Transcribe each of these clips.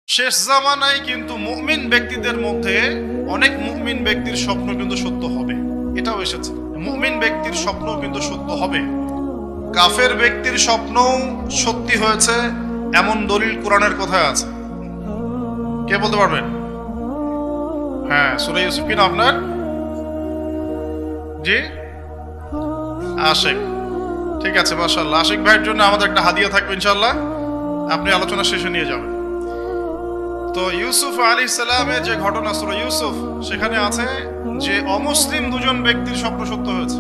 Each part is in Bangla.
শেষ জামানায় কিন্তু মুমিন ব্যক্তিদের মধ্যে অনেক মুমিন ব্যক্তির স্বপ্ন কিন্তু সত্য হবে, এটাও এসেছে। মুমিন ব্যক্তির স্বপ্ন কিন্তু সত্য হবে। কাফের ব্যক্তির স্বপ্নও সত্যি হয়েছে এমন দলিল কোরআনের কথায় আছে। কে বলতে পারবেন? হ্যাঁ, সূরা ইউসুফ কিনা আপনার? জি, আশিক। ঠিক আছে, মাশাআল্লাহ। আশিক ভাইয়ের জন্য আমাদের একটা হাদিয়া থাকবে ইনশাআল্লাহ, আপনি আলোচনা শেষে নিয়ে যাবেন। তো ইউসুফ আলাইহিস সালামের যে ঘটনা সূরা ইউসুফ, সেখানে আছে যে অমুসলিম দুজন ব্যক্তির স্বপ্ন সত্য হয়েছে।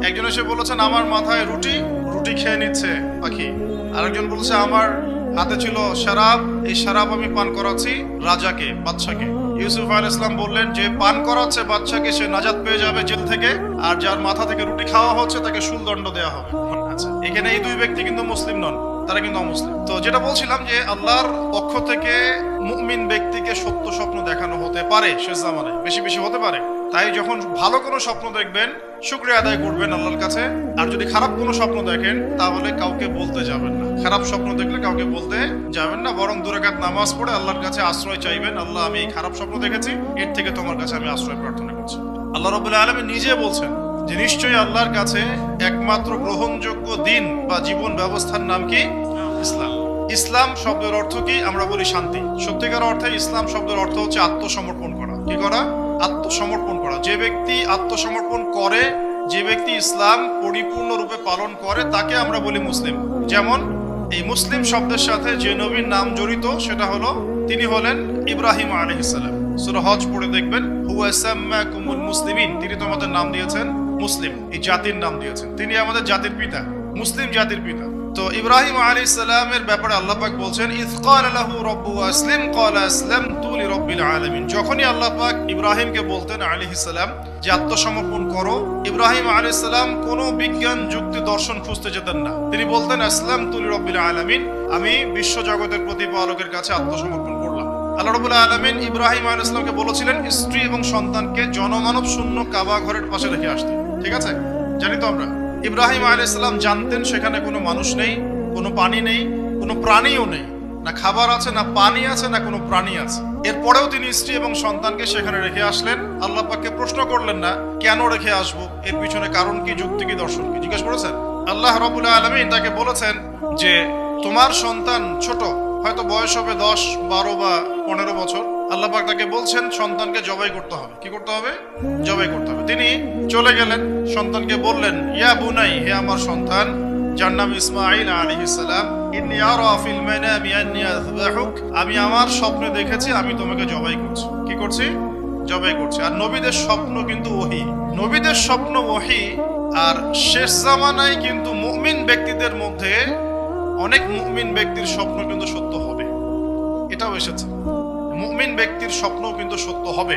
একজন এসে বলেছেন আমার মাথায় রুটি খেয়ে নিচ্ছে পাখি। আরেকজন বলছে আমার হাতে ছিল শরাব, এই শরাব আমি পান করাচ্ছি রাজাকে, বাদশাকে। ইউসুফ আলাইহিস সালাম বললেন যে পান করাচ্ছে বাদশাকে সে নাজাত পেয়ে যাবে জেল থেকে, আর যার মাথা থেকে রুটি খাওয়া হচ্ছে তাকে শুলদণ্ড দেওয়া হবে। আচ্ছা, এখানে এই দুই ব্যক্তি কিন্তু মুসলিম নন, তারা কিন্তু অমুসলিম। তো যেটা বলছিলাম যে আল্লাহর পক্ষ থেকে মুমিন ব্যক্তিকে সত্য স্বপ্ন দেখানো হতে পারে শেষ জামানায়, বেশি বেশি হতে পারে। তাই যখন ভালো কোনো স্বপ্ন দেখবেন শুকরিয়া আদায় করবেন আল্লাহর কাছে। আর যদি খারাপ কোনো স্বপ্ন দেখেন তাহলে কাউকে বলতে যাবেন না। খারাপ স্বপ্ন দেখলে কাউকে বলতে যাবেন না, বরং 2 রাকাত নামাজ পড়ে আল্লাহর কাছে আশ্রয় চাইবেন। আল্লাহ, আমি এই খারাপ স্বপ্ন দেখেছি, এর থেকে তোমার কাছে আমি আশ্রয় প্রার্থনা করছি। আল্লাহ রাব্বুল আলামিন নিজে বলছেন যে নিশ্চয়ই আল্লাহর কাছে একমাত্র গ্রহণযোগ্য দিন বা জীবন ব্যবস্থার নাম কি? ইসলাম। ইসলাম শব্দের অর্থ কি? আমরা বলি শান্তি। সত্যিকার অর্থে ইসলাম শব্দের অর্থ হচ্ছে আত্মসমর্পণ করা। কি করা? আত্মসমর্পণ করা। যে ব্যক্তি আত্মসমর্পণ করে, যে ব্যক্তি ইসলাম পরিপূর্ণরূপে পালন করে, তাকে আমরা বলি মুসলিম। যেমন এই মুসলিম শব্দের সাথে যে নবীর নাম জড়িত সেটা হলো, তিনি হলেন ইব্রাহিম আলাইহিস সালাম। সূরা হজ পড়ে দেখবেন, হুয়া সাম্মাকুমুল মুসলিমিন, তিনি তোমাদের নাম দিয়েছেন মুসলিম, এই জাতির নাম দিয়েছেন। তিনি আমাদের জাতির পিতা, মুসলিম জাতির পিতা। তো ইব্রাহিম আলাইহিস সালামের ব্যাপারে আল্লাহ পাক বলছেন ইয ক্বালা লাহু রাব্বুহু আসলিম ক্বালা আসলামতু লিরাব্বিল আলামিন। যখনই আল্লাহ পাক ইব্রাহিমকে বলতেন আলাইহিস সালাম যে আত্মসমর্পণ করো, ইব্রাহিম আলাইহিস সালাম কোনো বিজ্ঞান যুক্তি দর্শন খুঁজতে যেতেন না। তিনি বলতেন আসলামতু লিরাব্বিল আলামিন, আমি বিশ্ব জগতের প্রতিপালকের কাছে আত্মসমর্পণ করলাম। আল্লাহ রাব্বুল আলামিন ইব্রাহিম আলাইহিস সালামকে বলেছিলেন স্ত্রী এবং সন্তানকে জনমানব শূন্য কাবা ঘরের পাশে রেখে আসতে। ঠিক আছে, জানি তো আমরা। ইব্রাহিম আলাইহিস সালাম জানতেন সেখানে কোনো মানুষ নেই, কোনো পানি নেই, কোনো প্রাণীও নেই, না খাবার আছে, না পানি আছে, না কোনো প্রাণী আছে। এরপরেও তিনি স্ত্রী এবং সন্তানকে সেখানে রেখে আসলেন। আল্লাহ পাককে প্রশ্ন করলেন না কেন রেখে আসবো, এর পিছনে কারণ কি, যুক্তি কি, দর্শন কি, জিজ্ঞেস করেছেন। আল্লাহ রাব্বুল আলামিন তাকে বলেছেন যে তোমার সন্তান ছোট, হয়তো বয়স হবে 10, 12 বা 15 বছর। আল্লাহ পাক তাকে বলছেন সন্তানকে জবাই করতে হবে। কি করতে হবে? জবাই করতে হবে। তিনি চলে গেলেন, সন্তানকে বললেন ইয়া বুনাই, হে আমার সন্তান, যার নাম ইসমাঈল আলাইহিস সালাম, ইন্নী আরা ফিল মানামি আন্নী আযবাহুক, আমি আমার স্বপ্নে দেখেছি আমি তোমাকে জবাই করছি। কি করছি? জবাই করছি। আর নবীদের স্বপ্ন কিন্তু ওহী, নবীদের স্বপ্ন ওহী। আর শেষ জামানায় কিন্তু মুমিন ব্যক্তিদের মধ্যে অনেক মুমিন ব্যক্তির স্বপ্ন কিন্তু সত্য হবে, এটাও এসেছে। মুমিন ব্যক্তির স্বপ্ন কিন্তু সত্য হবে।